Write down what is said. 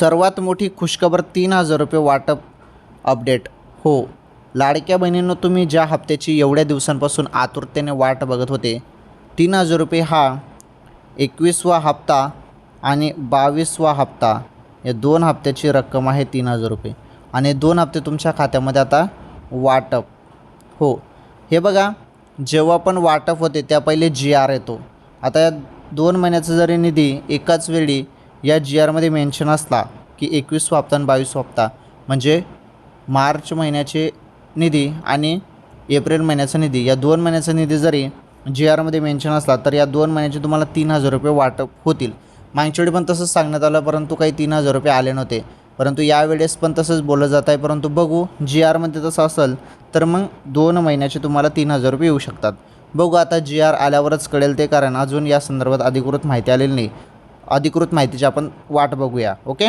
सर्वात मोठी खुशखबर 3,000 रुपये वाटप अपडेट. हो, लाडक्या बहिणींनो, तुम्ही ज्या हप्त्याची एवढ्या दिवसांपासून आतुरतेने वाट बघत होते, 3,000 रुपये हा 21वा हप्ता आणि 22वा हप्ता, या 2 हप्त्याची रक्कम आहे 3,000 रुपये आणि 2 हप्ते तुमच्या खात्यामध्ये आता वाटप. हो, हे बघा, जेव्हा पण वाटप होते त्या पहिले GR येतो. आता या 2 महिन्याचा जरी निधी एकाच वेळी या GRमध्ये मेन्शन असला की 21वा हप्ता आणि 22वा हप्ता, म्हणजे मार्च महिन्याचे निधी आणि एप्रिल महिन्याचा निधी, या 2 महिन्याचा निधी जरी GRमध्ये मेन्शन असला तर या 2 महिन्याचे तुम्हाला 3,000 रुपये वाटप होतील. मागच्या वेळी पण तसंच सांगण्यात आलं, परंतु काही 3,000 रुपये आले नव्हते. परंतु यावेळेस पण तसंच बोललं जात आहे. परंतु बघू, GRमध्ये तसं असेल तर मग 2 महिन्याचे तुम्हाला 3,000 रुपये येऊ शकतात. बघू आता GR आल्यावरच कळेल ते, कारण अजून या संदर्भात अधिकृत माहिती आलेली नाही. अधिकृत माहितीची आपण वाट बघूया. ओके.